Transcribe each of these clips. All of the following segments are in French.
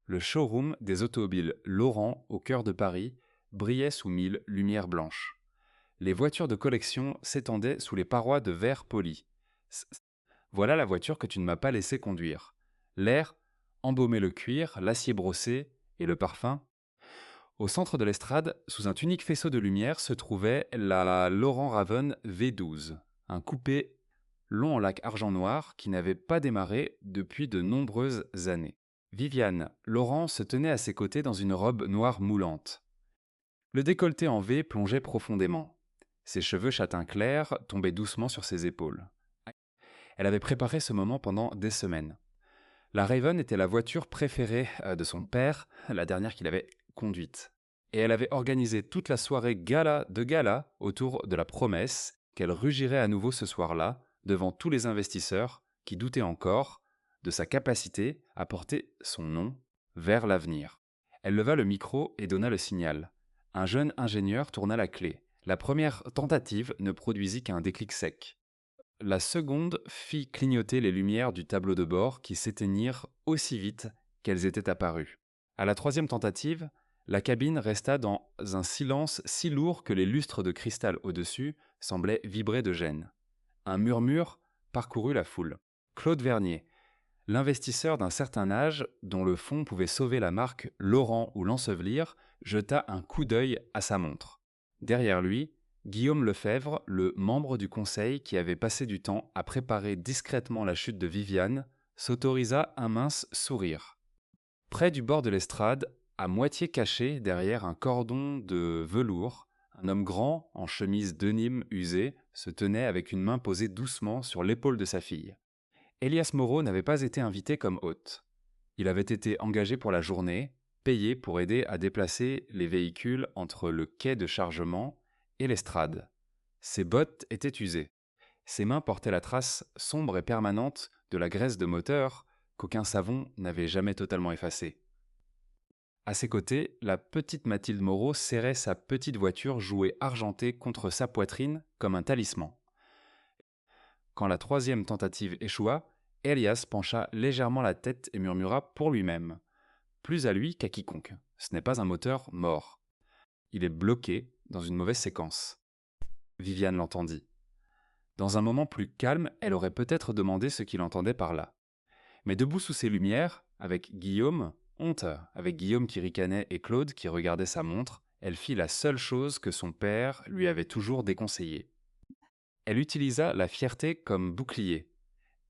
Le showroom des automobiles Laurent, au cœur de Paris, brillait sous mille lumières blanches. Les voitures de collection s'étendaient sous les parois de verre poli. Voilà la voiture que tu ne m'as pas laissé conduire. L'air embaumait le cuir, l'acier brossé et le parfum. Au centre de l'estrade, sous un unique faisceau de lumière, se trouvait la Laurent Raven V12, un coupé long en lac argent-noir qui n'avait pas démarré depuis de nombreuses années. Viviane Laurent se tenait à ses côtés dans une robe noire moulante. Le décolleté en V plongeait profondément. Ses cheveux châtain clair tombaient doucement sur ses épaules. Elle avait préparé ce moment pendant des semaines. La Raven était la voiture préférée de son père, la dernière qu'il avait conduite. Et elle avait organisé toute la soirée de gala autour de la promesse qu'elle rugirait à nouveau ce soir-là devant tous les investisseurs qui doutaient encore de sa capacité à porter son nom vers l'avenir. Elle leva le micro et donna le signal. Un jeune ingénieur tourna la clé. La première tentative ne produisit qu'un déclic sec. La seconde fit clignoter les lumières du tableau de bord qui s'éteignirent aussi vite qu'elles étaient apparues. À la troisième tentative, la cabine resta dans un silence si lourd que les lustres de cristal au-dessus semblaient vibrer de gêne. Un murmure parcourut la foule. Claude Vernier, l'investisseur d'un certain âge dont le fonds pouvait sauver la marque Laurent ou l'ensevelir, jeta un coup d'œil à sa montre. Derrière lui, Guillaume Lefebvre, le membre du conseil qui avait passé du temps à préparer discrètement la chute de Viviane, s'autorisa un mince sourire. Près du bord de l'estrade, à moitié caché derrière un cordon de velours, un homme grand, en chemise de Nîmes usée, se tenait avec une main posée doucement sur l'épaule de sa fille. Elias Moreau n'avait pas été invité comme hôte. Il avait été engagé pour la journée, payé pour aider à déplacer les véhicules entre le quai de chargement et l'estrade. Ses bottes étaient usées. Ses mains portaient la trace sombre et permanente de la graisse de moteur qu'aucun savon n'avait jamais totalement effacée. À ses côtés, la petite Mathilde Moreau serrait sa petite voiture jouée argentée contre sa poitrine comme un talisman. Quand la troisième tentative échoua, Elias pencha légèrement la tête et murmura pour lui-même. Plus à lui qu'à quiconque. Ce n'est pas un moteur mort. Il est bloqué dans une mauvaise séquence. Viviane l'entendit. Dans un moment plus calme, elle aurait peut-être demandé ce qu'il entendait par là. Mais debout sous ses lumières, avec Guillaume qui ricanait et Claude qui regardait sa montre, elle fit la seule chose que son père lui avait toujours déconseillée. Elle utilisa la fierté comme bouclier.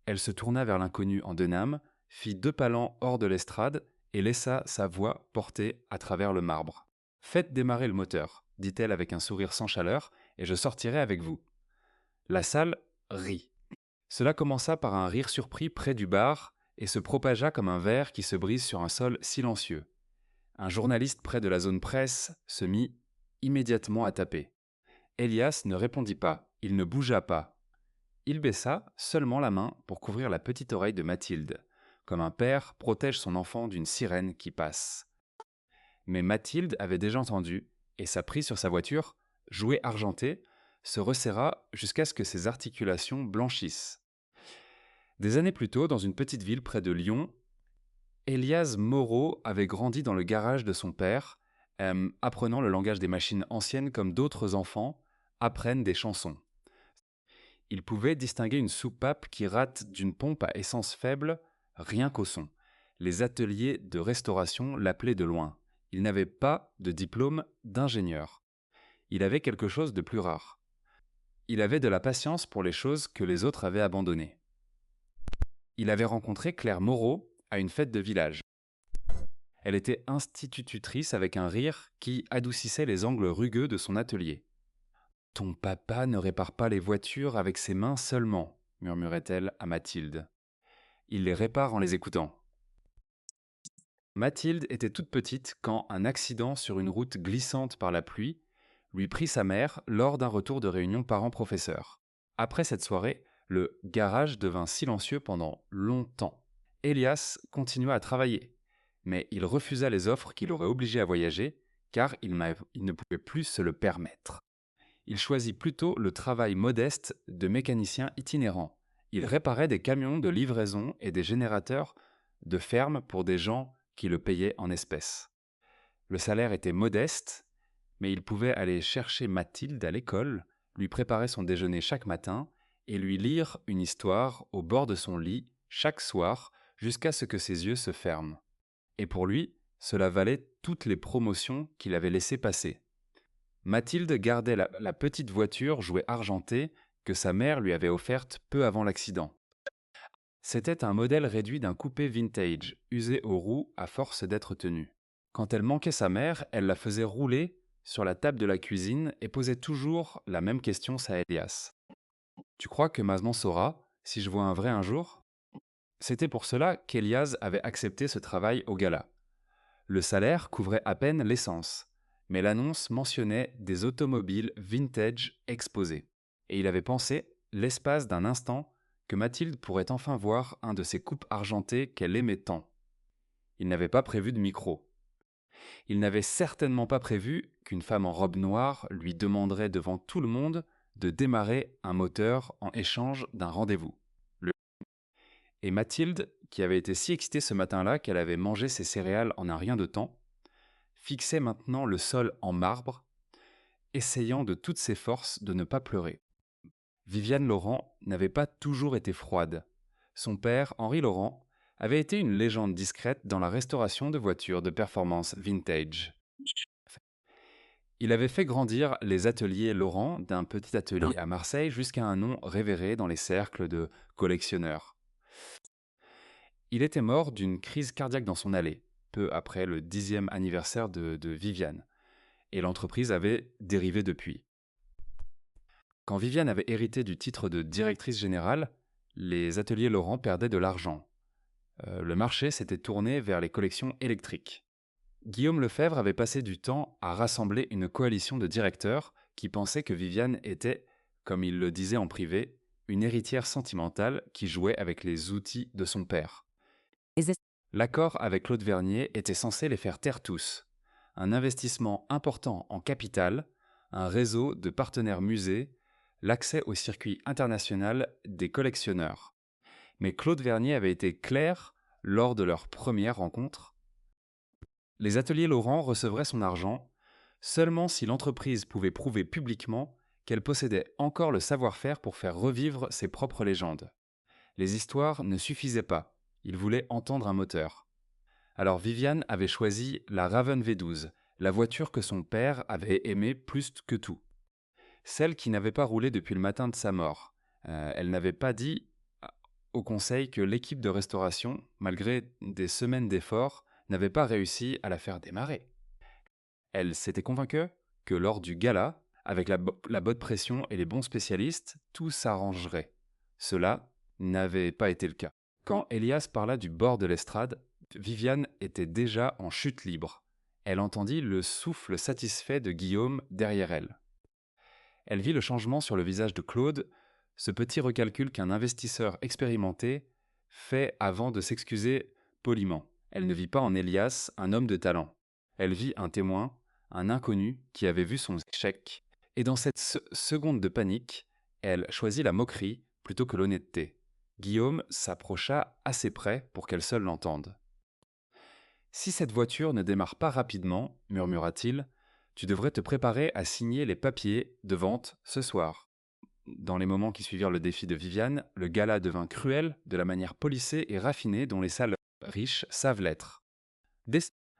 Elle se tourna vers l'inconnu en Denham, fit 2 pas hors de l'estrade et laissa sa voix porter à travers le marbre. « Faites démarrer le moteur, dit-elle avec un sourire sans chaleur, et je sortirai avec vous. » La salle rit. Cela commença par un rire surpris près du bar et se propagea comme un verre qui se brise sur un sol silencieux. Un journaliste près de la zone presse se mit immédiatement à taper. Elias ne répondit pas, il ne bougea pas. Il baissa seulement la main pour couvrir la petite oreille de Mathilde, comme un père protège son enfant d'une sirène qui passe. Mais Mathilde avait déjà entendu et s'apprit sur sa voiture, jouet argenté, se resserra jusqu'à ce que ses articulations blanchissent. Des années plus tôt, dans une petite ville près de Lyon, Elias Moreau avait grandi dans le garage de son père, apprenant le langage des machines anciennes comme d'autres enfants apprennent des chansons. Il pouvait distinguer une soupape qui rate d'une pompe à essence faible rien qu'au son. Les ateliers de restauration l'appelaient de loin. Il n'avait pas de diplôme d'ingénieur. Il avait quelque chose de plus rare. Il avait de la patience pour les choses que les autres avaient abandonnées. Il avait rencontré Claire Moreau à une fête de village. Elle était institutrice avec un rire qui adoucissait les angles rugueux de son atelier. « Ton papa ne répare pas les voitures avec ses mains seulement, » murmurait-elle à Mathilde. « Il les répare en les écoutant. » Mathilde était toute petite quand un accident sur une route glissante par la pluie lui prit sa mère lors d'un retour de réunion parents-professeurs. Après cette soirée, le garage devint silencieux pendant longtemps. Elias continua à travailler, mais il refusa les offres qui l'auraient obligé à voyager, car il ne pouvait plus se le permettre. Il choisit plutôt le travail modeste de mécanicien itinérant. Il réparait des camions de livraison et des générateurs de ferme pour des gens qui le payait en espèces. Le salaire était modeste, mais il pouvait aller chercher Mathilde à l'école, lui préparer son déjeuner chaque matin et lui lire une histoire au bord de son lit chaque soir jusqu'à ce que ses yeux se ferment. Et pour lui, cela valait toutes les promotions qu'il avait laissées passer. Mathilde gardait la petite voiture jouet argentée que sa mère lui avait offerte peu avant l'accident. C'était un modèle réduit d'un coupé vintage, usé aux roues à force d'être tenu. Quand elle manquait sa mère, elle la faisait rouler sur la table de la cuisine et posait toujours la même question à Elias. « Tu crois que maman saura si je vois un vrai un jour ?» C'était pour cela qu'Elias avait accepté ce travail au gala. Le salaire couvrait à peine l'essence, mais l'annonce mentionnait des automobiles vintage exposées. Et il avait pensé, l'espace d'un instant, que Mathilde pourrait enfin voir un de ces coupes argentées qu'elle aimait tant. Il n'avait pas prévu de micro. Il n'avait certainement pas prévu qu'une femme en robe noire lui demanderait devant tout le monde de démarrer un moteur en échange d'un rendez-vous. Et Mathilde, qui avait été si excitée ce matin-là qu'elle avait mangé ses céréales en un rien de temps, fixait maintenant le sol en marbre, essayant de toutes ses forces de ne pas pleurer. Viviane Laurent n'avait pas toujours été froide. Son père, Henri Laurent, avait été une légende discrète dans la restauration de voitures de performance vintage. Il avait fait grandir les ateliers Laurent d'un petit atelier à Marseille jusqu'à un nom révéré dans les cercles de collectionneurs. Il était mort d'une crise cardiaque dans son allée, peu après le 10e anniversaire de Viviane, et l'entreprise avait dérivé depuis. Quand Viviane avait hérité du titre de directrice générale, les ateliers Laurent perdaient de l'argent. Le marché s'était tourné vers les collections électriques. Guillaume Lefebvre avait passé du temps à rassembler une coalition de directeurs qui pensaient que Viviane était, comme il le disait en privé, une héritière sentimentale qui jouait avec les outils de son père. L'accord avec Claude Vernier était censé les faire taire tous. Un investissement important en capital, un réseau de partenaires musées, l'accès au circuit international des collectionneurs. Mais Claude Vernier avait été clair lors de leur première rencontre. Les ateliers Laurent recevraient son argent seulement si l'entreprise pouvait prouver publiquement qu'elle possédait encore le savoir-faire pour faire revivre ses propres légendes. Les histoires ne suffisaient pas, il voulait entendre un moteur. Alors Viviane avait choisi la Raven V12, la voiture que son père avait aimée plus que tout. Celle qui n'avait pas roulé depuis le matin de sa mort. Elle n'avait pas dit au conseil que l'équipe de restauration, malgré des semaines d'efforts, n'avait pas réussi à la faire démarrer. Elle s'était convaincue que lors du gala, avec la bonne pression et les bons spécialistes, tout s'arrangerait. Cela n'avait pas été le cas. Quand Elias parla du bord de l'estrade, Viviane était déjà en chute libre. Elle entendit le souffle satisfait de Guillaume derrière elle. Elle vit le changement sur le visage de Claude, ce petit recalcul qu'un investisseur expérimenté fait avant de s'excuser poliment. Elle ne vit pas en Elias un homme de talent. Elle vit un témoin, un inconnu qui avait vu son échec. Et dans cette seconde de panique, elle choisit la moquerie plutôt que l'honnêteté. Guillaume s'approcha assez près pour qu'elle seule l'entende. « Si cette voiture ne démarre pas rapidement, murmura-t-il, tu devrais te préparer à signer les papiers de vente ce soir. » Dans les moments qui suivirent le défi de Viviane, le gala devint cruel de la manière polissée et raffinée dont les salles riches savent l'être.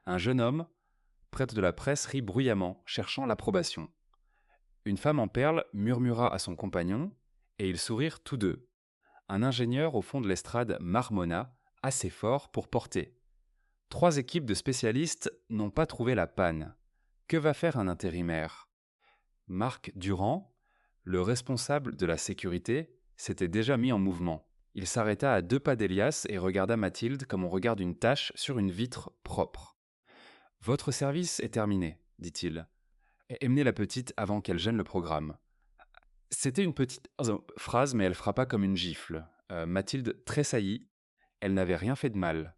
Un jeune homme, prêtre de la presse, rit bruyamment, cherchant l'approbation. Une femme en perles murmura à son compagnon, et ils sourirent tous deux. Un ingénieur au fond de l'estrade marmonna, assez fort pour porter. 3 équipes de spécialistes n'ont pas trouvé la panne. Que va faire un intérimaire ? Marc Durand, le responsable de la sécurité, s'était déjà mis en mouvement. Il s'arrêta à 2 pas d'Elias et regarda Mathilde comme on regarde une tache sur une vitre propre. « Votre service est terminé, dit-il. Emmenez la petite avant qu'elle gêne le programme. » C'était une petite phrase, mais elle frappa comme une gifle. Mathilde tressaillit. Elle n'avait rien fait de mal.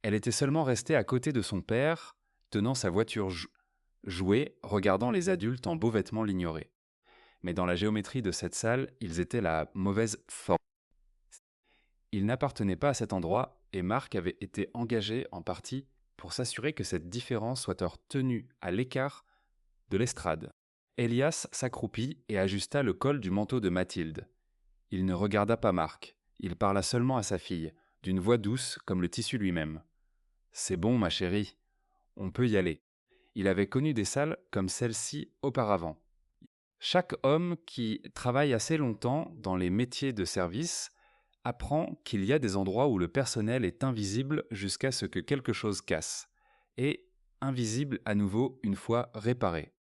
Elle était seulement restée à côté de son père, tenant sa voiture jouée, regardant les adultes en beaux vêtements l'ignorer. Mais dans la géométrie de cette salle, ils étaient la mauvaise forme. Ils n'appartenaient pas à cet endroit, et Marc avait été engagé en partie pour s'assurer que cette différence soit tenue à l'écart de l'estrade. Elias s'accroupit et ajusta le col du manteau de Mathilde. Il ne regarda pas Marc, il parla seulement à sa fille, d'une voix douce comme le tissu lui-même. « C'est bon, ma chérie, on peut y aller. » Il avait connu des salles comme celle-ci auparavant. Chaque homme qui travaille assez longtemps dans les métiers de service apprend qu'il y a des endroits où le personnel est invisible jusqu'à ce que quelque chose casse, et invisible à nouveau une fois réparé.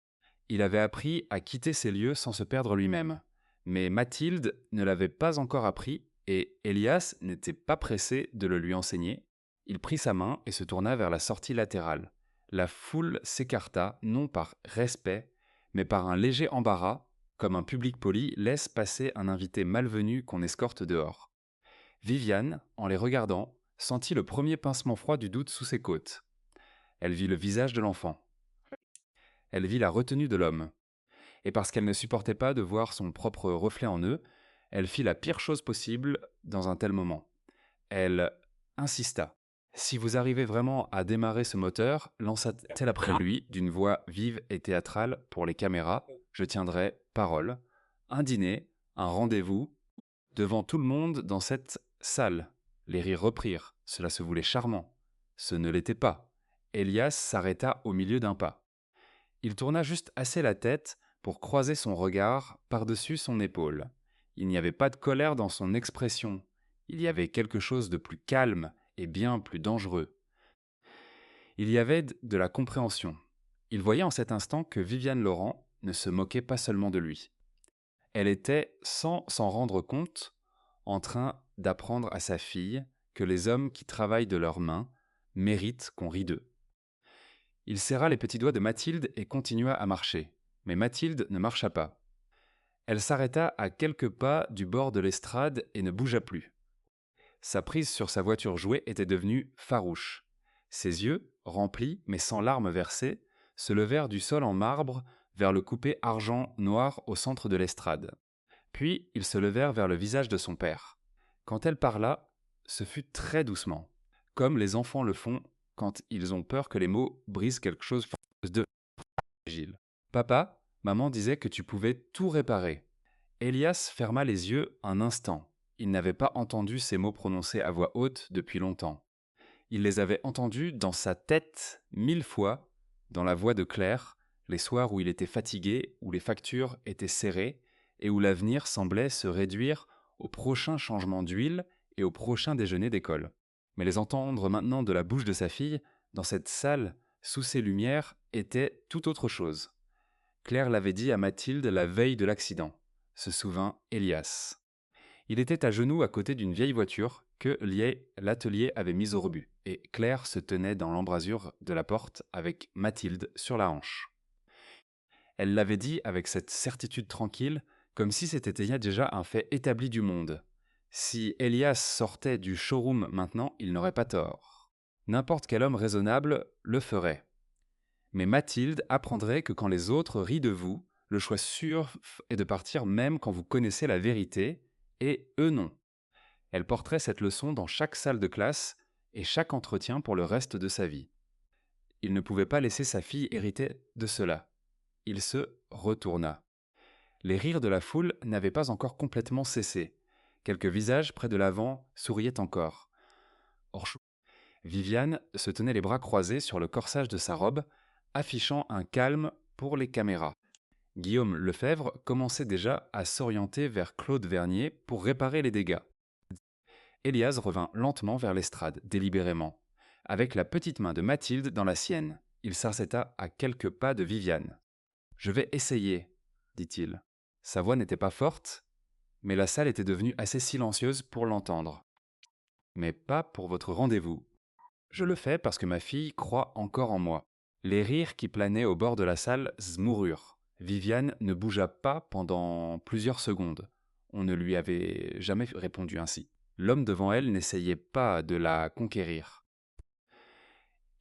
Il avait appris à quitter ces lieux sans se perdre lui-même. Mais Mathilde ne l'avait pas encore appris et Elias n'était pas pressé de le lui enseigner. Il prit sa main et se tourna vers la sortie latérale. La foule s'écarta, non par respect, mais par un léger embarras, comme un public poli laisse passer un invité malvenu qu'on escorte dehors. Viviane, en les regardant, sentit le premier pincement froid du doute sous ses côtes. Elle vit le visage de l'enfant. Elle vit la retenue de l'homme. Et parce qu'elle ne supportait pas de voir son propre reflet en eux, elle fit la pire chose possible dans un tel moment. Elle insista. « Si vous arrivez vraiment à démarrer ce moteur, » lança-t-elle après lui, d'une voix vive et théâtrale pour les caméras, « je tiendrai parole. Un dîner, un rendez-vous, devant tout le monde dans cette salle. » Les rires reprirent. Cela se voulait charmant. Ce ne l'était pas. Elias s'arrêta au milieu d'un pas. Il tourna juste assez la tête pour croiser son regard par-dessus son épaule. Il n'y avait pas de colère dans son expression. Il y avait quelque chose de plus calme et bien plus dangereux. Il y avait de la compréhension. Il voyait en cet instant que Viviane Laurent ne se moquait pas seulement de lui. Elle était, sans s'en rendre compte, en train d'apprendre à sa fille que les hommes qui travaillent de leurs mains méritent qu'on rie d'eux. Il serra les petits doigts de Mathilde et continua à marcher. Mais Mathilde ne marcha pas. Elle s'arrêta à quelques pas du bord de l'estrade et ne bougea plus. Sa prise sur sa voiture jouet était devenue farouche. Ses yeux, remplis mais sans larmes versées, se levèrent du sol en marbre vers le coupé argent-noir au centre de l'estrade. Puis ils se levèrent vers le visage de son père. Quand elle parla, ce fut très doucement, comme les enfants le font quand ils ont peur que les mots brisent quelque chose de fragile. « Papa, maman disait que tu pouvais tout réparer. » Elias ferma les yeux un instant. Il n'avait pas entendu ces mots prononcés à voix haute depuis longtemps. Il les avait entendus dans sa tête 1000 fois, dans la voix de Claire, les soirs où il était fatigué, où les factures étaient serrées et où l'avenir semblait se réduire au prochain changement d'huile et au prochain déjeuner d'école. Mais les entendre maintenant de la bouche de sa fille, dans cette salle, sous ces lumières, était tout autre chose. Claire l'avait dit à Mathilde la veille de l'accident, se souvint Elias. Il était à genoux à côté d'une vieille voiture que l'atelier avait mise au rebut, et Claire se tenait dans l'embrasure de la porte avec Mathilde sur la hanche. Elle l'avait dit avec cette certitude tranquille, comme si c'était déjà un fait établi du monde. Si Elias sortait du showroom maintenant, il n'aurait pas tort. N'importe quel homme raisonnable le ferait. Mais Mathilde apprendrait que quand les autres rient de vous, le choix sûr est de partir même quand vous connaissez la vérité, et eux non. Elle porterait cette leçon dans chaque salle de classe et chaque entretien pour le reste de sa vie. Il ne pouvait pas laisser sa fille hériter de cela. Il se retourna. Les rires de la foule n'avaient pas encore complètement cessé. Quelques visages près de l'avant souriaient encore. Viviane se tenait les bras croisés sur le corsage de sa robe, affichant un calme pour les caméras. Guillaume Lefebvre commençait déjà à s'orienter vers Claude Vernier pour réparer les dégâts. Elias revint lentement vers l'estrade, délibérément. Avec la petite main de Mathilde dans la sienne, il s'arrêta à quelques pas de Viviane. « Je vais essayer, » dit-il. Sa voix n'était pas forte, mais la salle était devenue assez silencieuse pour l'entendre. « Mais pas pour votre rendez-vous. Je le fais parce que ma fille croit encore en moi. » Les rires qui planaient au bord de la salle moururent. Viviane ne bougea pas pendant plusieurs secondes. On ne lui avait jamais répondu ainsi. L'homme devant elle n'essayait pas de la conquérir.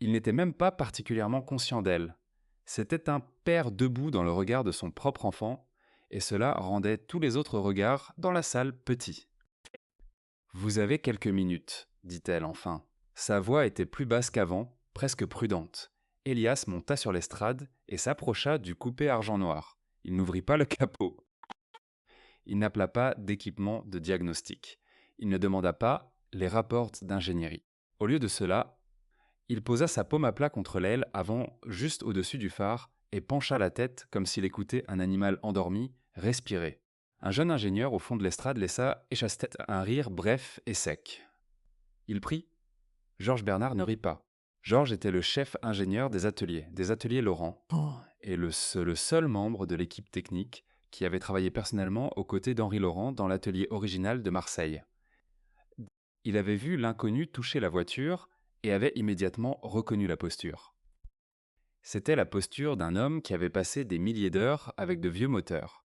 Il n'était même pas particulièrement conscient d'elle. C'était un père debout dans le regard de son propre enfant, et cela rendait tous les autres regards dans la salle petits. « Vous avez quelques minutes, dit-elle enfin. Sa voix était plus basse qu'avant, presque prudente. Elias monta sur l'estrade et s'approcha du coupé argent-noir. Il n'ouvrit pas le capot. Il n'appela pas d'équipement de diagnostic. Il ne demanda pas les rapports d'ingénierie. Au lieu de cela, il posa sa paume à plat contre l'aile avant, juste au-dessus du phare, et pencha la tête comme s'il écoutait un animal endormi respirer. Un jeune ingénieur au fond de l'estrade laissa échasser un rire bref et sec. Il prit. Georges Bernard ne rit pas. Georges était le chef ingénieur des ateliers Laurent, et le seul membre de l'équipe technique qui avait travaillé personnellement aux côtés d'Henri Laurent dans l'atelier original de Marseille. Il avait vu l'inconnu toucher la voiture et avait immédiatement reconnu la posture. C'était la posture d'un homme qui avait passé des milliers d'heures avec de vieux moteurs.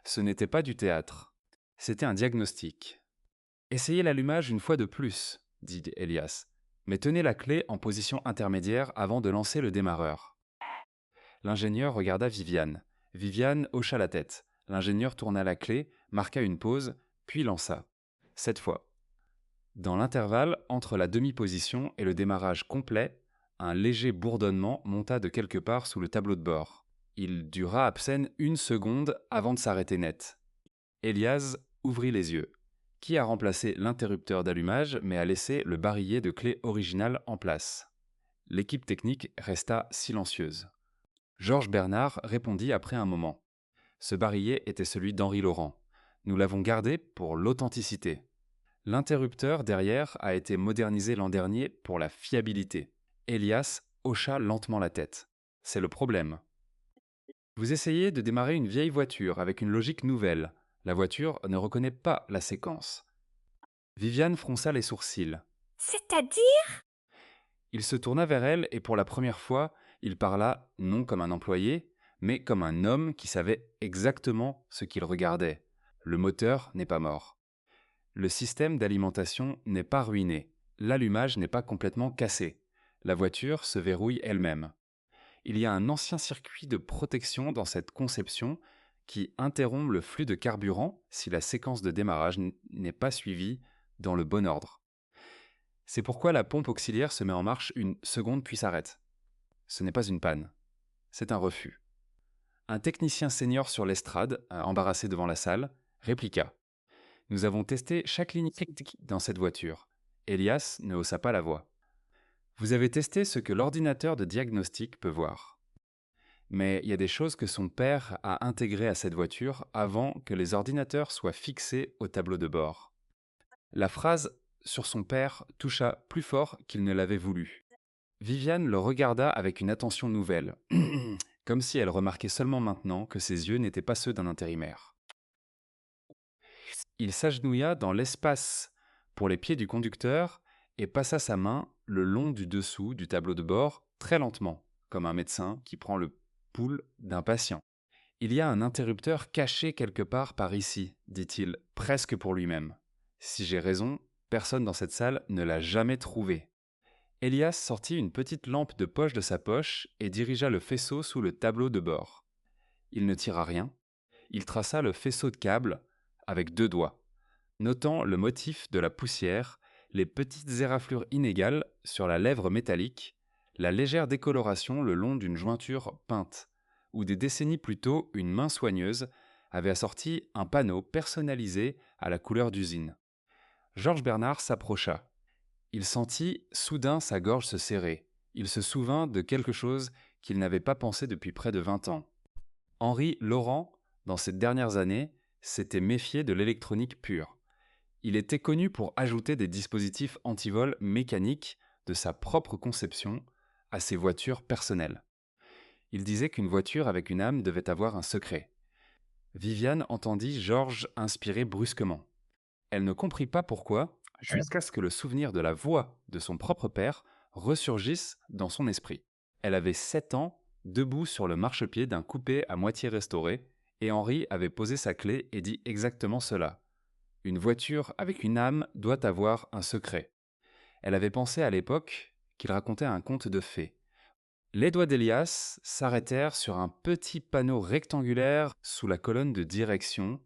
Ce n'était pas du théâtre, c'était un diagnostic. « Essayez l'allumage une fois de plus », dit Elias, « mais tenez la clé en position intermédiaire avant de lancer le démarreur. » L'ingénieur regarda Viviane. Viviane hocha la tête. L'ingénieur tourna la clé, marqua une pause, puis lança. Cette fois. Dans l'intervalle entre la demi-position et le démarrage complet, un léger bourdonnement monta de quelque part sous le tableau de bord. Il dura à peine 1 seconde avant de s'arrêter net. Elias ouvrit les yeux. Qui a remplacé l'interrupteur d'allumage mais a laissé le barillet de clé original en place? L'équipe technique resta silencieuse. Georges Bernard répondit après un moment. Ce barillet était celui d'Henri Laurent. Nous l'avons gardé pour l'authenticité. L'interrupteur derrière a été modernisé l'an dernier pour la fiabilité. Elias hocha lentement la tête. C'est le problème. Vous essayez de démarrer une vieille voiture avec une logique nouvelle. La voiture ne reconnaît pas la séquence. Viviane fronça les sourcils. C'est-à-dire? Il se tourna vers elle et pour la première fois, il parla non comme un employé, mais comme un homme qui savait exactement ce qu'il regardait. Le moteur n'est pas mort. Le système d'alimentation n'est pas ruiné. L'allumage n'est pas complètement cassé. La voiture se verrouille elle-même. Il y a un ancien circuit de protection dans cette conception qui interrompt le flux de carburant si la séquence de démarrage n'est pas suivie dans le bon ordre. C'est pourquoi la pompe auxiliaire se met en marche 1 seconde puis s'arrête. Ce n'est pas une panne, c'est un refus. Un technicien senior sur l'estrade, embarrassé devant la salle, répliqua. Nous avons testé chaque ligne critique dans cette voiture. Elias ne haussa pas la voix. Vous avez testé ce que l'ordinateur de diagnostic peut voir. Mais il y a des choses que son père a intégrées à cette voiture avant que les ordinateurs soient fixés au tableau de bord. La phrase sur son père toucha plus fort qu'il ne l'avait voulu. Viviane le regarda avec une attention nouvelle, comme si elle remarquait seulement maintenant que ses yeux n'étaient pas ceux d'un intérimaire. Il s'agenouilla dans l'espace pour les pieds du conducteur et passa sa main le long du dessous du tableau de bord très lentement, comme un médecin qui prend le pouls d'un patient. « Il y a un interrupteur caché quelque part par ici, dit-il, presque pour lui-même. Si j'ai raison, personne dans cette salle ne l'a jamais trouvé. » Elias sortit une petite lampe de poche de sa poche et dirigea le faisceau sous le tableau de bord. Il ne tira rien. Il traça le faisceau de câble avec 2 doigts, notant le motif de la poussière, les petites éraflures inégales sur la lèvre métallique, la légère décoloration le long d'une jointure peinte, où des décennies plus tôt, une main soigneuse avait assorti un panneau personnalisé à la couleur d'usine. Georges Bernard s'approcha. Il sentit soudain sa gorge se serrer. Il se souvint de quelque chose qu'il n'avait pas pensé depuis près de 20 ans. Henri Laurent, dans ces dernières années, s'était méfié de l'électronique pure. Il était connu pour ajouter des dispositifs anti-vol mécaniques de sa propre conception à ses voitures personnelles. Il disait qu'une voiture avec une âme devait avoir un secret. Viviane entendit Georges inspirer brusquement. Elle ne comprit pas pourquoi, jusqu'à ce que le souvenir de la voix de son propre père ressurgisse dans son esprit. Elle avait 7 ans, debout sur le marchepied d'un coupé à moitié restauré, et Henri avait posé sa clé et dit exactement cela. Une voiture avec une âme doit avoir un secret. Elle avait pensé à l'époque qu'il racontait un conte de fées. Les doigts d'Elias s'arrêtèrent sur un petit panneau rectangulaire sous la colonne de direction,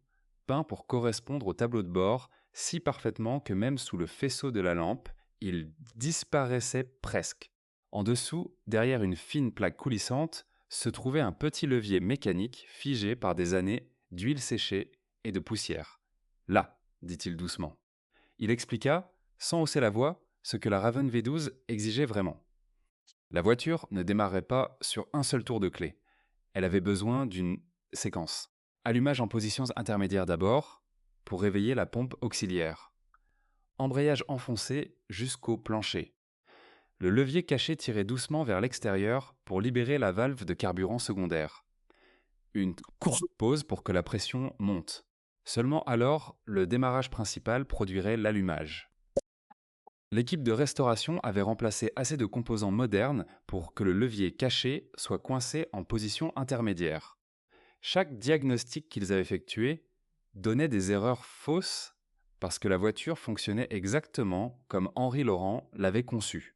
peint pour correspondre au tableau de bord si parfaitement que même sous le faisceau de la lampe, Il disparaissait presque. En dessous, derrière une fine plaque coulissante, se trouvait un petit levier mécanique figé par des années d'huile séchée et de poussière. Là, dit-il doucement. Il expliqua, sans hausser la voix, ce que la Raven V12 exigeait vraiment. La voiture ne démarrait pas sur un seul tour de clé. Elle avait besoin d'une séquence. Allumage en positions intermédiaires d'abord, pour réveiller la pompe auxiliaire. Embrayage enfoncé jusqu'au plancher. Le levier caché tirait doucement vers l'extérieur pour libérer la valve de carburant secondaire. Une courte pause pour que la pression monte. Seulement alors, le démarrage principal produirait l'allumage. L'équipe de restauration avait remplacé assez de composants modernes pour que le levier caché soit coincé en position intermédiaire. Chaque diagnostic qu'ils avaient effectué donnait des erreurs fausses parce que la voiture fonctionnait exactement comme Henri Laurent l'avait conçue.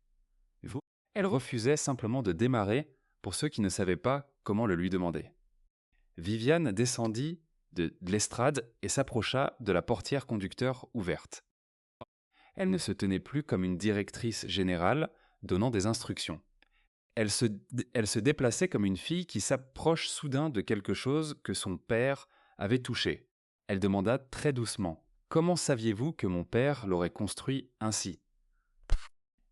Elle refusait simplement de démarrer pour ceux qui ne savaient pas comment le lui demander. Viviane descendit de l'estrade et s'approcha de la portière conducteur ouverte. Elle ne se tenait plus comme une directrice générale donnant des instructions. Elle se déplaçait comme une fille qui s'approche soudain de quelque chose que son père avait touché. Elle demanda très doucement « Comment saviez-vous que mon père l'aurait construit ainsi ?»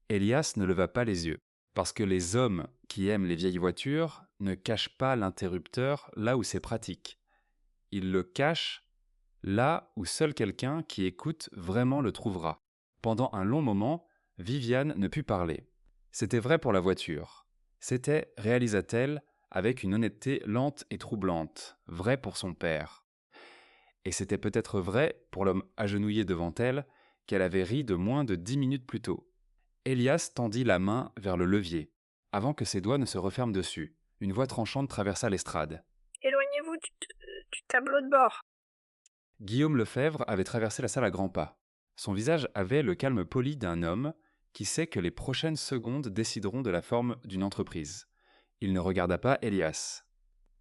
Elias ne leva pas les yeux, parce que les hommes qui aiment les vieilles voitures ne cachent pas l'interrupteur là où c'est pratique. Ils le cachent là où seul quelqu'un qui écoute vraiment le trouvera. Pendant un long moment, Viviane ne put parler. C'était vrai pour la voiture. C'était, réalisa-t-elle, avec une honnêteté lente et troublante, vrai pour son père. Et c'était peut-être vrai pour l'homme agenouillé devant elle, qu'elle avait ri de moins de 10 minutes plus tôt. Elias tendit la main vers le levier, avant que ses doigts ne se referment dessus. Une voix tranchante traversa l'estrade. « Éloignez-vous du tableau de bord. » Guillaume Lefebvre avait traversé la salle à grands pas. Son visage avait le calme poli d'un homme qui sait que les prochaines secondes décideront de la forme d'une entreprise. Il ne regarda pas Elias.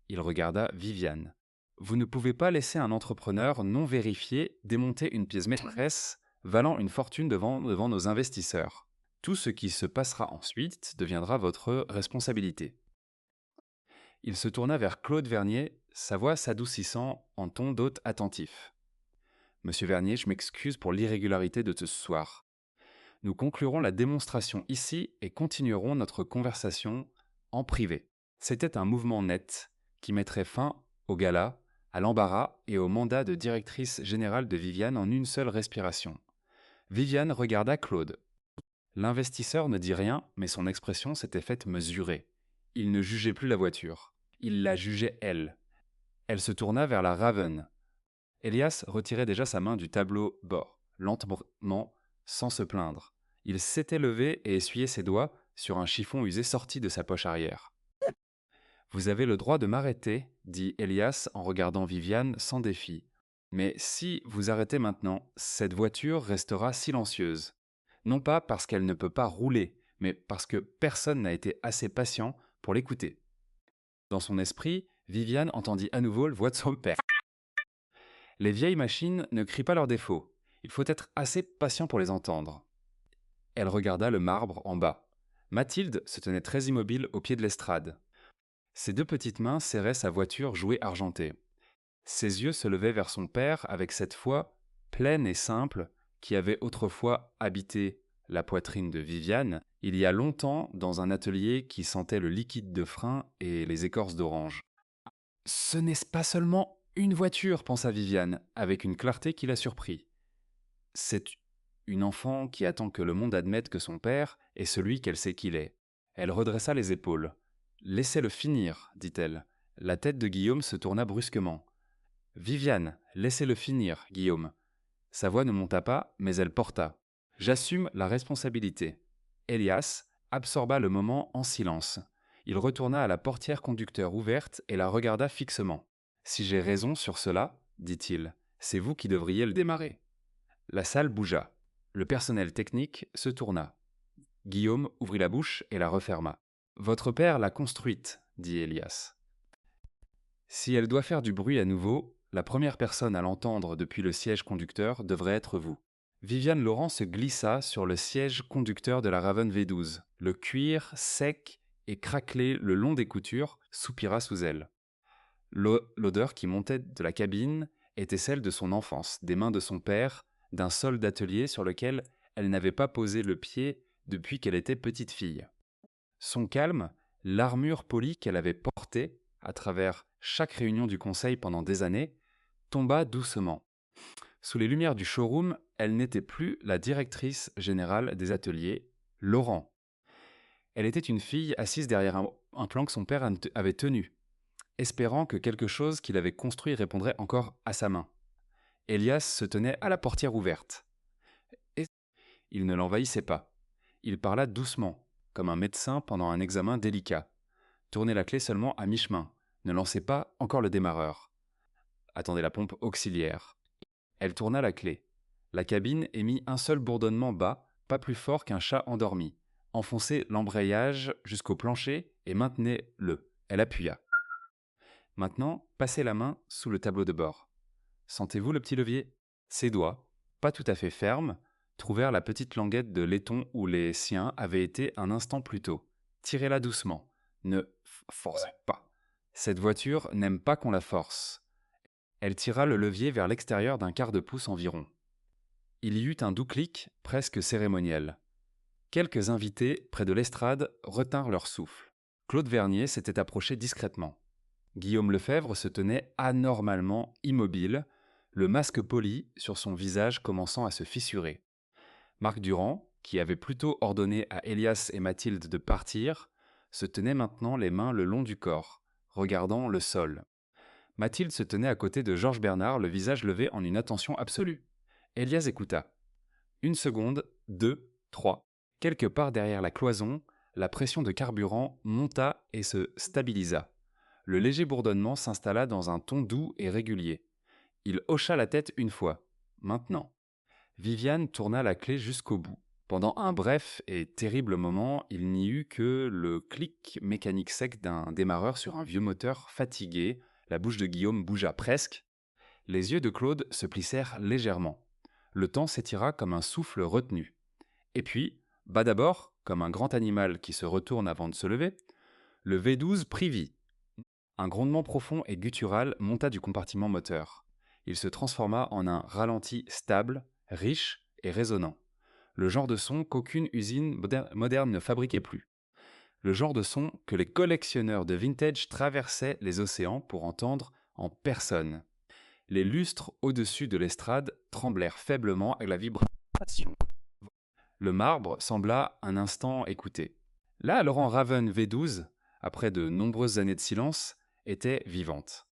Il regarda Viviane. Vous ne pouvez pas laisser un entrepreneur non vérifié démonter une pièce maîtresse valant une fortune devant nos investisseurs. Tout ce qui se passera ensuite deviendra votre responsabilité. Il se tourna vers Claude Vernier, sa voix s'adoucissant en ton d'hôte attentif. Monsieur Vernier, je m'excuse pour l'irrégularité de ce soir. Nous conclurons la démonstration ici et continuerons notre conversation en privé. C'était un mouvement net qui mettrait fin au gala, à l'embarras et au mandat de directrice générale de Viviane en une seule respiration. Viviane regarda Claude. L'investisseur ne dit rien, mais son expression s'était faite mesurée. Il ne jugeait plus la voiture. Il la jugeait elle. Elle se tourna vers la Raven. Elias retirait déjà sa main du tableau bord, lentement, sans se plaindre. Il s'était levé et essuyait ses doigts sur un chiffon usé sorti de sa poche arrière. « Vous avez le droit de m'arrêter, dit Elias en regardant Viviane sans défi. Mais si vous arrêtez maintenant, cette voiture restera silencieuse. Non pas parce qu'elle ne peut pas rouler, mais parce que personne n'a été assez patient pour l'écouter. » Dans son esprit, Viviane entendit à nouveau la voix de son père. Les vieilles machines ne crient pas leurs défauts. Il faut être assez patient pour les entendre. Elle regarda le marbre en bas. Mathilde se tenait très immobile au pied de l'estrade. Ses deux petites mains serraient sa voiture jouée argentée. Ses yeux se levaient vers son père avec cette foi pleine et simple qui avait autrefois habité la poitrine de Viviane, il y a longtemps dans un atelier qui sentait le liquide de frein et les écorces d'orange. « Ce n'est pas seulement une voiture, pensa Viviane, avec une clarté qui la surprit. C'est une enfant qui attend que le monde admette que son père est celui qu'elle sait qu'il est. » Elle redressa les épaules. « Laissez-le finir, dit-elle. » La tête de Guillaume se tourna brusquement. « Viviane, laissez-le finir, Guillaume. » Sa voix ne monta pas, mais elle porta. « J'assume la responsabilité. » Elias absorba le moment en silence. Il retourna à la portière conducteur ouverte et la regarda fixement. « Si j'ai raison sur cela, dit-il, c'est vous qui devriez le démarrer. » La salle bougea. Le personnel technique se tourna. Guillaume ouvrit la bouche et la referma. « Votre père l'a construite, dit Elias. Si elle doit faire du bruit à nouveau, la première personne à l'entendre depuis le siège conducteur devrait être vous. Viviane Laurent se glissa sur le siège conducteur de la Raven V12. Le cuir, sec et craquelé le long des coutures, soupira sous elle. L'odeur qui montait de la cabine était celle de son enfance, des mains de son père, d'un sol d'atelier sur lequel elle n'avait pas posé le pied depuis qu'elle était petite fille. Son calme, l'armure polie qu'elle avait portée à travers chaque réunion du conseil pendant des années, tomba doucement. Sous les lumières du showroom, elle n'était plus la directrice générale des ateliers, Laurent. Elle était une fille assise derrière un plan que son père avait tenu, espérant que quelque chose qu'il avait construit répondrait encore à sa main. Elias se tenait à la portière ouverte. Et il ne l'envahissait pas. Il parla doucement, comme un médecin pendant un examen délicat. Tournez la clé seulement à mi-chemin. Ne lancez pas encore le démarreur. Attendez la pompe auxiliaire. Elle tourna la clé. La cabine émit un seul bourdonnement bas, pas plus fort qu'un chat endormi. Enfoncez l'embrayage jusqu'au plancher et maintenez-le. Elle appuya. Maintenant, passez la main sous le tableau de bord. Sentez-vous le petit levier ? Ses doigts, pas tout à fait fermes, trouvèrent la petite languette de laiton où les siens avaient été un instant plus tôt. Tirez-la doucement. Ne forcez pas. Cette voiture n'aime pas qu'on la force. Elle tira le levier vers l'extérieur d'un quart de pouce environ. Il y eut un doux clic, presque cérémoniel. Quelques invités, près de l'estrade, retinrent leur souffle. Claude Vernier s'était approché discrètement. Guillaume Lefebvre se tenait anormalement immobile, le masque poli sur son visage commençant à se fissurer. Marc Durand, qui avait plutôt ordonné à Elias et Mathilde de partir, se tenait maintenant les mains le long du corps, regardant le sol. Mathilde se tenait à côté de Georges Bernard, le visage levé en une attention absolue. Elias écouta. 1 seconde, 2, 3. Quelque part derrière la cloison, la pression de carburant monta et se stabilisa. Le léger bourdonnement s'installa dans un ton doux et régulier. Il hocha la tête une fois. Maintenant. Viviane tourna la clé jusqu'au bout. Pendant un bref et terrible moment, il n'y eut que le clic mécanique sec d'un démarreur sur un vieux moteur fatigué. La bouche de Guillaume bougea presque. Les yeux de Claude se plissèrent légèrement. Le temps s'étira comme un souffle retenu. Et puis, bas d'abord, comme un grand animal qui se retourne avant de se lever, le V12 prit vie. Un grondement profond et guttural monta du compartiment moteur. Il se transforma en un ralenti stable, riche et résonnant. Le genre de son qu'aucune usine moderne ne fabriquait plus. Le genre de son que les collectionneurs de vintage traversaient les océans pour entendre en personne. Les lustres au-dessus de l'estrade tremblèrent faiblement avec la vibration. Le marbre sembla un instant écouter. La Laurent Raven V12, après de nombreuses années de silence, était vivante.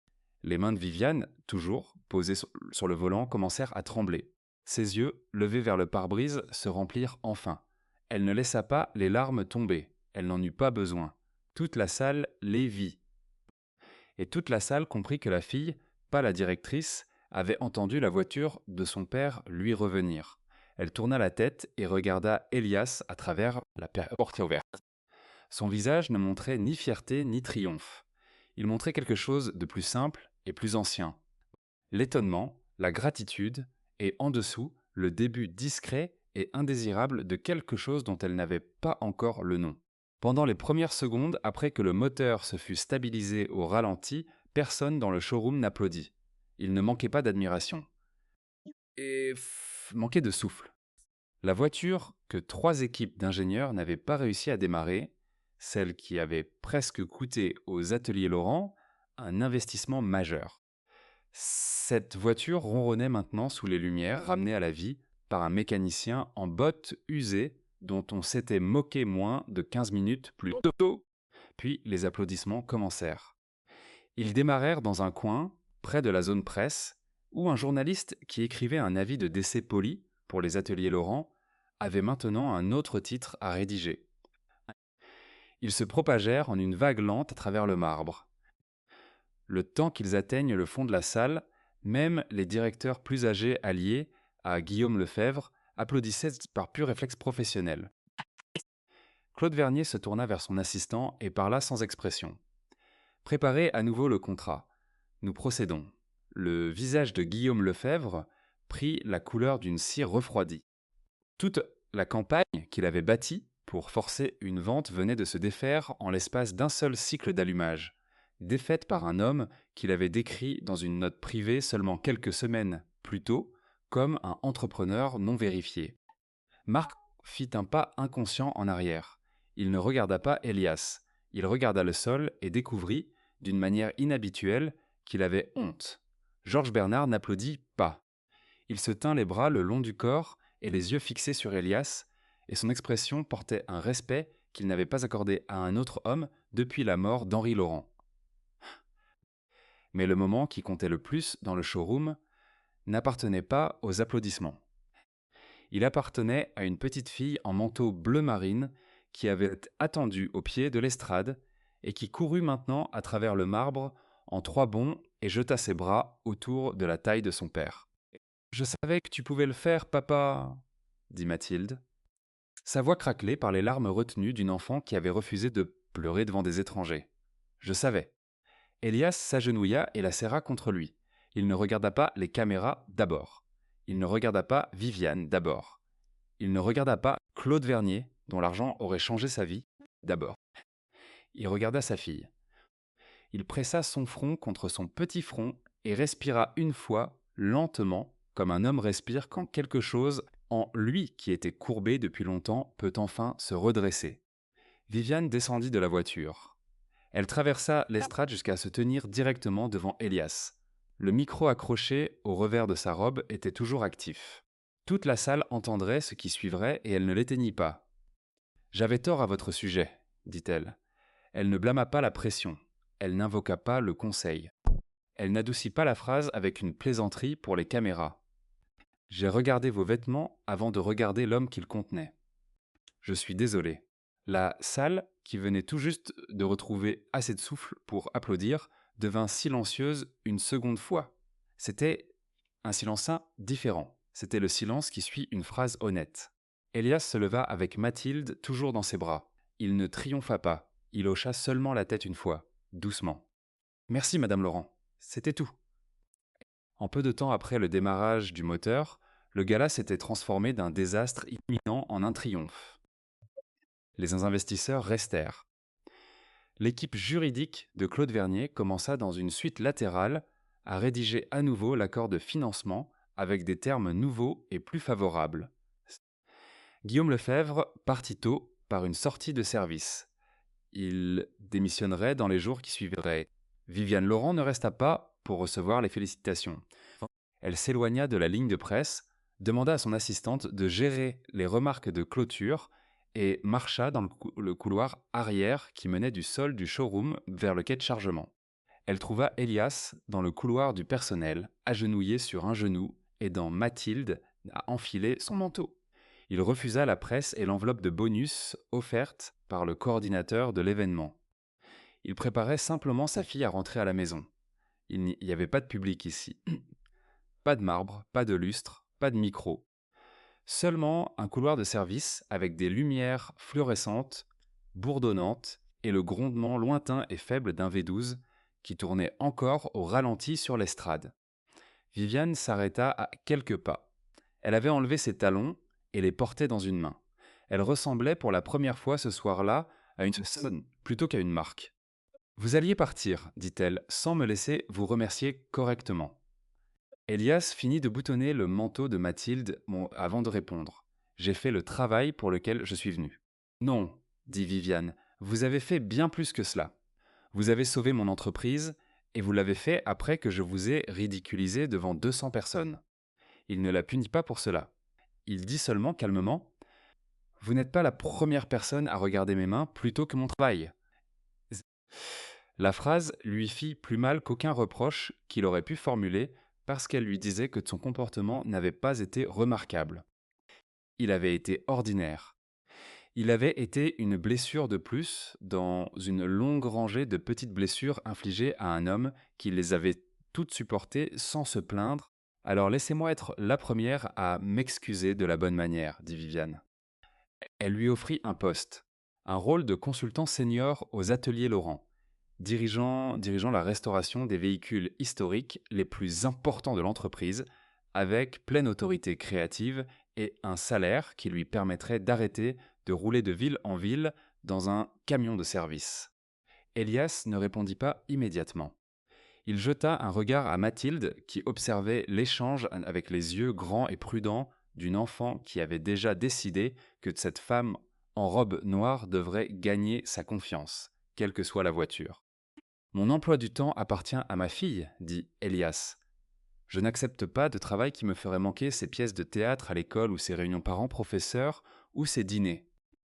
Les mains de Viviane, toujours posées sur le volant, commencèrent à trembler. Ses yeux, levés vers le pare-brise, se remplirent enfin. Elle ne laissa pas les larmes tomber. Elle n'en eut pas besoin. Toute la salle les vit. Et toute la salle comprit que la fille, pas la directrice, avait entendu la voiture de son père lui revenir. Elle tourna la tête et regarda Elias à travers la portière ouverte. Son visage ne montrait ni fierté ni triomphe. Il montrait quelque chose de plus simple et plus ancien. L'étonnement, la gratitude et en dessous, le début discret et indésirable de quelque chose dont elle n'avait pas encore le nom. Pendant les premières secondes après que le moteur se fut stabilisé au ralenti, personne dans le showroom n'applaudit. Il ne manquait pas d'admiration. Et manquait de souffle. La voiture que 3 équipes d'ingénieurs n'avaient pas réussi à démarrer, celle qui avait presque coûté aux ateliers Laurent un investissement majeur. Cette voiture ronronnait maintenant sous les lumières, ramenée à la vie par un mécanicien en bottes usées dont on s'était moqué moins de 15 minutes plus tôt. Puis les applaudissements commencèrent. Ils démarrèrent dans un coin, près de la zone presse, où un journaliste qui écrivait un avis de décès poli pour les ateliers Laurent avait maintenant un autre titre à rédiger. Ils se propagèrent en une vague lente à travers le marbre. Le temps qu'ils atteignent le fond de la salle, même les directeurs plus âgés alliés à Guillaume Lefebvre applaudissaient par pur réflexe professionnel. Claude Vernier se tourna vers son assistant et parla sans expression. « Préparez à nouveau le contrat. Nous procédons. » Le visage de Guillaume Lefebvre prit la couleur d'une cire refroidie. Toute la campagne qu'il avait bâtie pour forcer une vente venait de se défaire en l'espace d'un seul cycle d'allumage, défaite par un homme qu'il avait décrit dans une note privée seulement quelques semaines plus tôt comme un entrepreneur non vérifié. Marc fit un pas inconscient en arrière. Il ne regarda pas Elias. Il regarda le sol et découvrit, d'une manière inhabituelle, qu'il avait honte. Georges Bernard n'applaudit pas. Il se tint les bras le long du corps et les yeux fixés sur Elias, et son expression portait un respect qu'il n'avait pas accordé à un autre homme depuis la mort d'Henri Laurent. Mais le moment qui comptait le plus dans le showroom n'appartenait pas aux applaudissements. Il appartenait à une petite fille en manteau bleu marine qui avait attendu au pied de l'estrade et qui courut maintenant à travers le marbre en 3 bonds et jeta ses bras autour de la taille de son père. « Je savais que tu pouvais le faire, papa !» dit Mathilde. Sa voix craquelait par les larmes retenues d'une enfant qui avait refusé de pleurer devant des étrangers. « Je savais. » Elias s'agenouilla et la serra contre lui. Il ne regarda pas les caméras d'abord. Il ne regarda pas Viviane d'abord. Il ne regarda pas Claude Vernier, dont l'argent aurait changé sa vie, d'abord. Il regarda sa fille. Il pressa son front contre son petit front et respira une fois, lentement, comme un homme respire quand quelque chose, en lui qui était courbé depuis longtemps, peut enfin se redresser. Viviane descendit de la voiture. Elle traversa l'estrade jusqu'à se tenir directement devant Elias. Le micro accroché au revers de sa robe était toujours actif. Toute la salle entendrait ce qui suivrait et elle ne l'éteignit pas. « J'avais tort à votre sujet, dit-elle. Elle ne blâma pas la pression. Elle n'invoqua pas le conseil. Elle n'adoucit pas la phrase avec une plaisanterie pour les caméras. J'ai regardé vos vêtements avant de regarder l'homme qu'ils contenaient. Je suis désolé. » La salle, qui venait tout juste de retrouver assez de souffle pour applaudir, devint silencieuse une seconde fois. C'était un silence différent. C'était le silence qui suit une phrase honnête. Elias se leva avec Mathilde toujours dans ses bras. Il ne triompha pas. Il hocha seulement la tête une fois, doucement. « Merci, Madame Laurent. C'était tout. » En peu de temps après le démarrage du moteur, le gala s'était transformé d'un désastre imminent en un triomphe. Les investisseurs restèrent. L'équipe juridique de Claude Vernier commença dans une suite latérale à rédiger à nouveau l'accord de financement avec des termes nouveaux et plus favorables. Guillaume Lefebvre partit tôt par une sortie de service. Il démissionnerait dans les jours qui suivraient. Viviane Laurent ne resta pas pour recevoir les félicitations. Elle s'éloigna de la ligne de presse, demanda à son assistante de gérer les remarques de clôture et marcha dans le couloir arrière qui menait du sol du showroom vers le quai de chargement. Elle trouva Elias dans le couloir du personnel, agenouillé sur un genou, aidant Mathilde à enfiler son manteau. Il refusa la presse et l'enveloppe de bonus offerte par le coordinateur de l'événement. Il préparait simplement sa fille à rentrer à la maison. Il n'y avait pas de public ici. Pas de marbre, pas de lustre, pas de micro. Seulement un couloir de service avec des lumières fluorescentes, bourdonnantes, et le grondement lointain et faible d'un V12 qui tournait encore au ralenti sur l'estrade. Viviane s'arrêta à quelques pas. Elle avait enlevé ses talons et les portait dans une main. Elle ressemblait pour la première fois ce soir-là à une personne plutôt qu'à une marque. « Vous alliez partir, dit-elle, sans me laisser vous remercier correctement. » Elias finit de boutonner le manteau de Mathilde avant de répondre. « J'ai fait le travail pour lequel je suis venu. »« Non, dit Viviane, vous avez fait bien plus que cela. Vous avez sauvé mon entreprise et vous l'avez fait après que je vous ai ridiculisé devant 200 personnes. » Il ne la punit pas pour cela. Il dit seulement calmement « Vous n'êtes pas la première personne à regarder mes mains plutôt que mon travail. » La phrase lui fit plus mal qu'aucun reproche qu'il aurait pu formuler parce qu'elle lui disait que son comportement n'avait pas été remarquable. Il avait été ordinaire. Il avait été une blessure de plus dans une longue rangée de petites blessures infligées à un homme qui les avait toutes supportées sans se plaindre. « Alors laissez-moi être la première à m'excuser de la bonne manière, » dit Viviane. Elle lui offrit un poste, un rôle de consultant senior aux ateliers Laurent, dirigeant la restauration des véhicules historiques les plus importants de l'entreprise, avec pleine autorité créative et un salaire qui lui permettrait d'arrêter de rouler de ville en ville dans un camion de service. Elias ne répondit pas immédiatement. Il jeta un regard à Mathilde qui observait l'échange avec les yeux grands et prudents d'une enfant qui avait déjà décidé que cette femme en robe noire devrait gagner sa confiance, quelle que soit la voiture. « Mon emploi du temps appartient à ma fille, dit Elias. Je n'accepte pas de travail qui me ferait manquer ses pièces de théâtre à l'école ou ses réunions parents-professeurs ou ses dîners.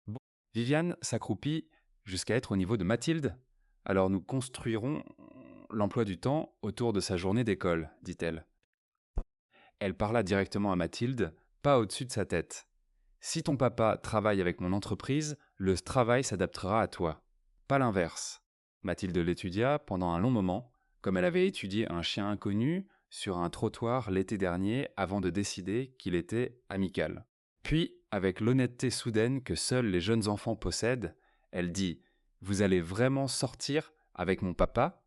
Bon. Viviane s'accroupit jusqu'à être au niveau de Mathilde. Alors nous construirons l'emploi du temps autour de sa journée d'école, dit-elle. Elle parla directement à Mathilde, pas au-dessus de sa tête. Si ton papa travaille avec mon entreprise, le travail s'adaptera à toi, pas l'inverse. Mathilde l'étudia pendant un long moment, comme elle avait étudié un chien inconnu sur un trottoir l'été dernier avant de décider qu'il était amical. Puis, avec l'honnêteté soudaine que seuls les jeunes enfants possèdent, elle dit « Vous allez vraiment sortir avec mon papa ?»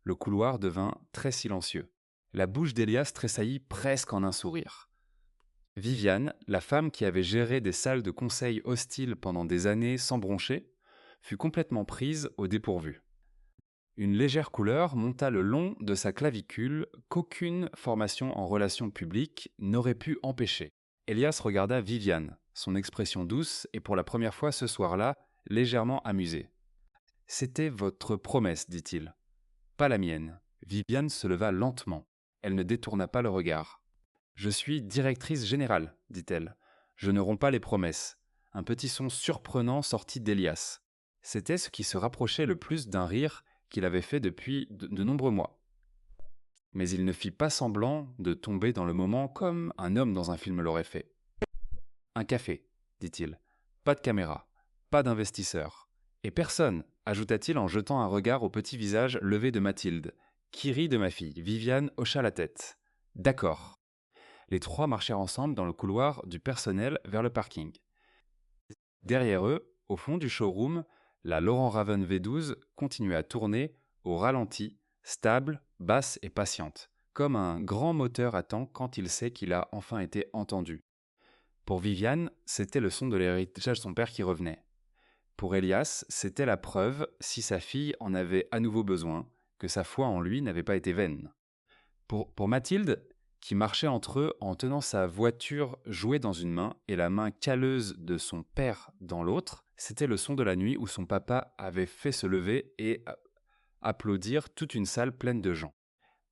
Le couloir devint très silencieux. La bouche d'Elias tressaillit presque en un sourire. Viviane, la femme qui avait géré des salles de conseil hostiles pendant des années sans broncher, fut complètement prise au dépourvu. Une légère couleur monta le long de sa clavicule qu'aucune formation en relations publiques n'aurait pu empêcher. Elias regarda Viviane, son expression douce et pour la première fois ce soir-là, légèrement amusée. « C'était votre promesse, dit-il. Pas la mienne. » Viviane se leva lentement. Elle ne détourna pas le regard. « Je suis directrice générale, dit-elle. Je ne romps pas les promesses. » Un petit son surprenant sortit d'Elias. C'était ce qui se rapprochait le plus d'un rire qu'il avait fait depuis de nombreux mois. Mais il ne fit pas semblant de tomber dans le moment comme un homme dans un film l'aurait fait. « Un café, dit-il. Pas de caméra, pas d'investisseur. Et personne, ajouta-t-il en jetant un regard au petit visage levé de Mathilde, qui rit de ma fille. Viviane hocha la tête. « D'accord. » Les trois marchèrent ensemble dans le couloir du personnel vers le parking. Derrière eux, au fond du showroom, la Laurent Raven V12 continuait à tourner au ralenti, stable, basse et patiente, comme un grand moteur attend quand il sait qu'il a enfin été entendu. Pour Viviane, c'était le son de l'héritage de son père qui revenait. Pour Elias, c'était la preuve, si sa fille en avait à nouveau besoin, que sa foi en lui n'avait pas été vaine. Pour Mathilde, qui marchait entre eux en tenant sa voiture jouée dans une main et la main calleuse de son père dans l'autre, c'était le son de la nuit où son papa avait fait se lever et applaudir toute une salle pleine de gens.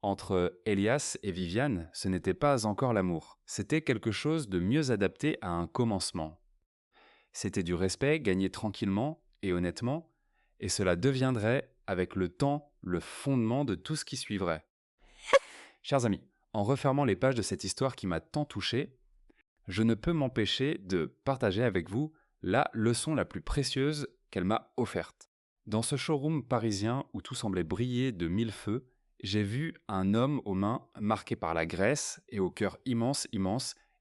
Entre Elias et Viviane, ce n'était pas encore l'amour. C'était quelque chose de mieux adapté à un commencement. C'était du respect gagné tranquillement et honnêtement, et cela deviendrait, avec le temps, le fondement de tout ce qui suivrait. Chers amis, en refermant les pages de cette histoire qui m'a tant touché, je ne peux m'empêcher de partager avec vous la leçon la plus précieuse qu'elle m'a offerte. Dans ce showroom parisien où tout semblait briller de mille feux, j'ai vu un homme aux mains marquées par la graisse et au cœur immense,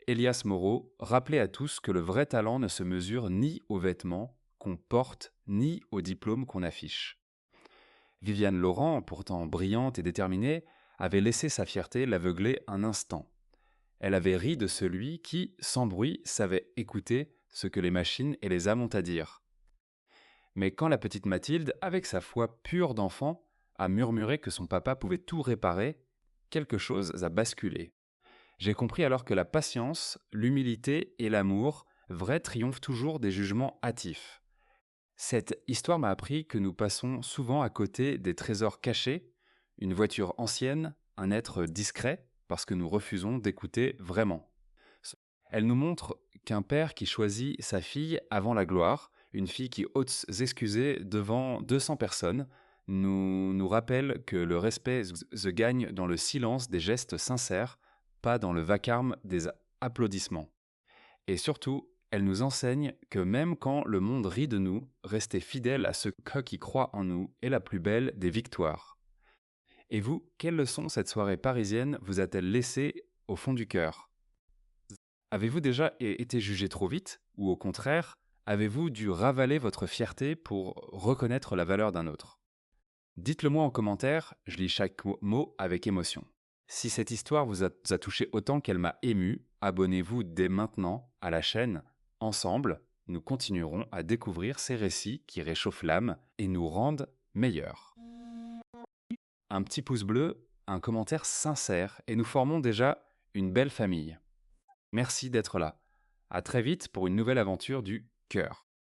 Elias Moreau, rappeler à tous que le vrai talent ne se mesure ni aux vêtements qu'on porte, ni aux diplômes qu'on affiche. Viviane Laurent, pourtant brillante et déterminée, avait laissé sa fierté l'aveugler un instant. Elle avait ri de celui qui, sans bruit, savait écouter ce que les machines et les âmes ont à dire. Mais quand la petite Mathilde, avec sa foi pure d'enfant, a murmuré que son papa pouvait tout réparer, quelque chose a basculé. J'ai compris alors que la patience, l'humilité et l'amour vrai triomphent toujours des jugements hâtifs. Cette histoire m'a appris que nous passons souvent à côté des trésors cachés, une voiture ancienne, un être discret, parce que nous refusons d'écouter vraiment. Elle nous montre qu'un père qui choisit sa fille avant la gloire, une fille qui ose s'excuser devant 200 personnes, nous rappelle que le respect se gagne dans le silence des gestes sincères, pas dans le vacarme des applaudissements. Et surtout, elle nous enseigne que même quand le monde rit de nous, rester fidèle à ceux qui croient en nous est la plus belle des victoires. Et vous, quelle leçon cette soirée parisienne vous a-t-elle laissé au fond du cœur ? Avez-vous déjà été jugé trop vite ? Ou au contraire, avez-vous dû ravaler votre fierté pour reconnaître la valeur d'un autre ? Dites-le moi en commentaire, je lis chaque mot avec émotion. Si cette histoire vous a touché autant qu'elle m'a ému, abonnez-vous dès maintenant à la chaîne. Ensemble, nous continuerons à découvrir ces récits qui réchauffent l'âme et nous rendent meilleurs. Un petit pouce bleu, un commentaire sincère et nous formons déjà une belle famille. Merci d'être là. À très vite pour une nouvelle aventure du cœur.